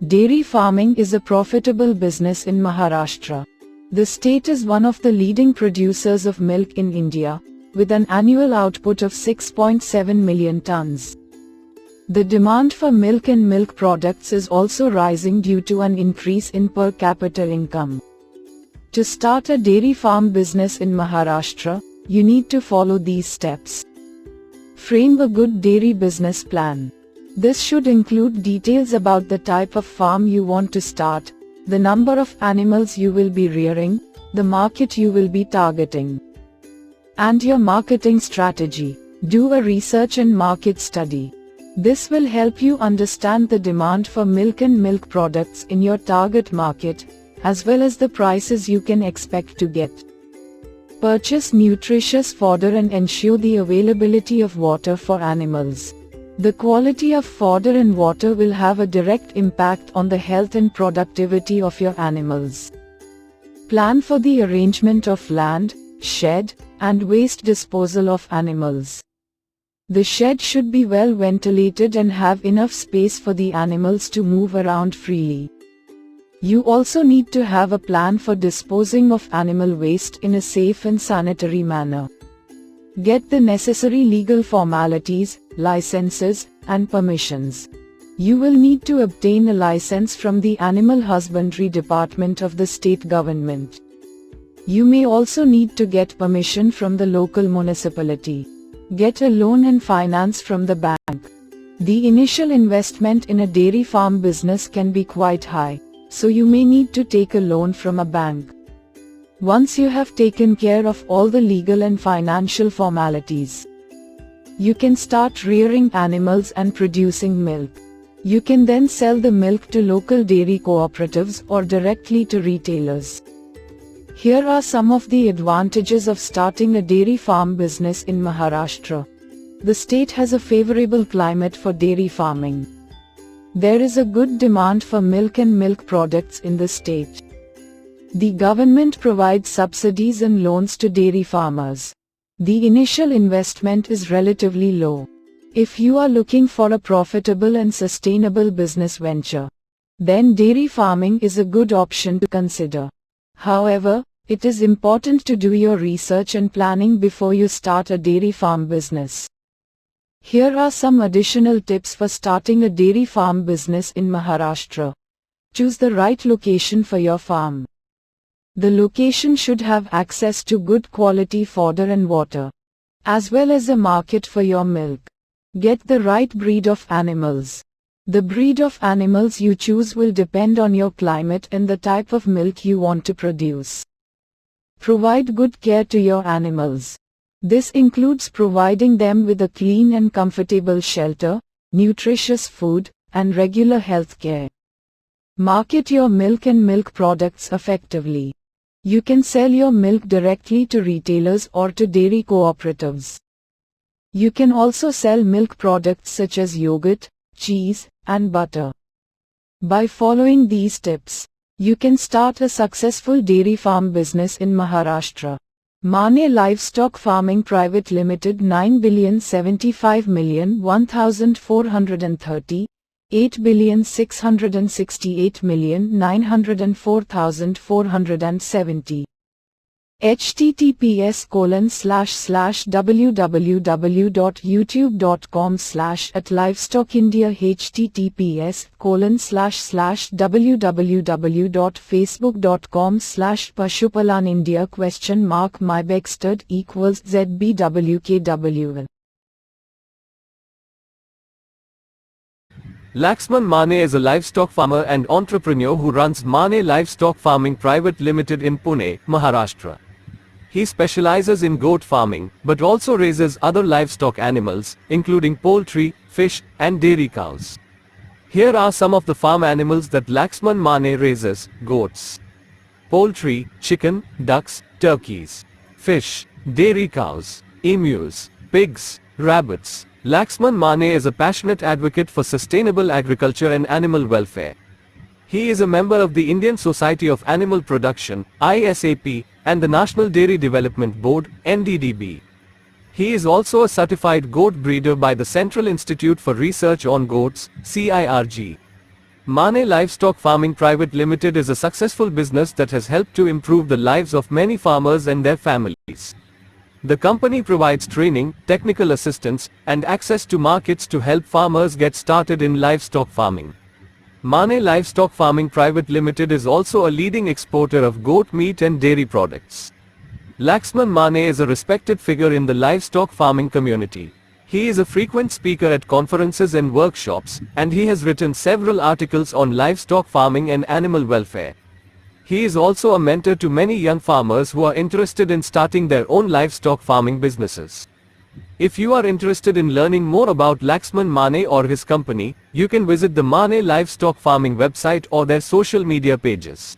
Dairy farming is a profitable business in Maharashtra. The state is one of the leading producers of milk in India, with an annual output of 6.7 million tons. The demand for milk and milk products is also rising due to an increase in per capita income. To start a dairy farm business in Maharashtra, you need to follow these steps. Frame a good dairy business plan. This should include details about the type of farm you want to start, the number of animals you will be rearing, the market you will be targeting, and your marketing strategy. Do a research and market study. This will help you understand the demand for milk and milk products in your target market, as well as the prices you can expect to get. Purchase nutritious fodder and ensure the availability of water for animals. The quality of fodder and water will have a direct impact on the health and productivity of your animals. Plan for the arrangement of land, shed, and waste disposal of animals. The shed should be well ventilated and have enough space for the animals to move around freely. You also need to have a plan for disposing of animal waste in a safe and sanitary manner. Get the necessary legal formalities, licenses, and permissions. You will need to obtain a license from the Animal Husbandry Department of the state government. You may also need to get permission from the local municipality. Get a loan and finance from the bank. The initial investment in a dairy farm business can be quite high, so you may need to take a loan from a bank. Once you have taken care of all the legal and financial formalities, you can start rearing animals and producing milk. You can then sell the milk to local dairy cooperatives or directly to retailers. Here are some of the advantages of starting a dairy farm business in Maharashtra. The state has a favorable climate for dairy farming. There is a good demand for milk and milk products in the state. The government provides subsidies and loans to dairy farmers. The initial investment is relatively low. If you are looking for a profitable and sustainable business venture, then dairy farming is a good option to consider. However, it is important to do your research and planning before you start a dairy farm business. Here are some additional tips for starting a dairy farm business in Maharashtra. Choose the right location for your farm. The location should have access to good quality fodder and water, as well as a market for your milk. Get the right breed of animals. The breed of animals you choose will depend on your climate and the type of milk you want to produce. Provide good care to your animals. This includes providing them with a clean and comfortable shelter, nutritious food, and regular health care. Market your milk and milk products effectively. You can sell your milk directly to retailers or to dairy cooperatives. You can also sell milk products such as yogurt, cheese, and butter. By following these tips, you can start a successful dairy farm business in Maharashtra. Mane Livestock Farming Private Limited 9,075,1430, 8,668,904,470. https://www.youtube.com/@livestockindia https://www.facebook.com/pashupalanIndia ? mybexted equals zbwkwl. Laxman Mane is a livestock farmer and entrepreneur who runs Mane Livestock Farming Private Limited in Pune, Maharashtra. He specializes in goat farming, but also raises other livestock animals, including poultry, fish, and dairy cows. Here are some of the farm animals that Laxman Mane raises: goats, poultry, chicken, ducks, turkeys, fish, dairy cows, emus, pigs, rabbits. Laxman Mane is a passionate advocate for sustainable agriculture and animal welfare. He is a member of the Indian Society of Animal Production, ISAP, and the National Dairy Development Board, NDDB. He is also a certified goat breeder by the Central Institute for Research on Goats, CIRG. Mane Livestock Farming Private Limited is a successful business that has helped to improve the lives of many farmers and their families. The company provides training, technical assistance, and access to markets to help farmers get started in livestock farming. Mane Livestock Farming Private Limited is also a leading exporter of goat meat and dairy products. Laxman Mane is a respected figure in the livestock farming community. He is a frequent speaker at conferences and workshops, and he has written several articles on livestock farming and animal welfare. He is also a mentor to many young farmers who are interested in starting their own livestock farming businesses. If you are interested in learning more about Laxman Mane or his company, you can visit the Mane Livestock Farming website or their social media pages.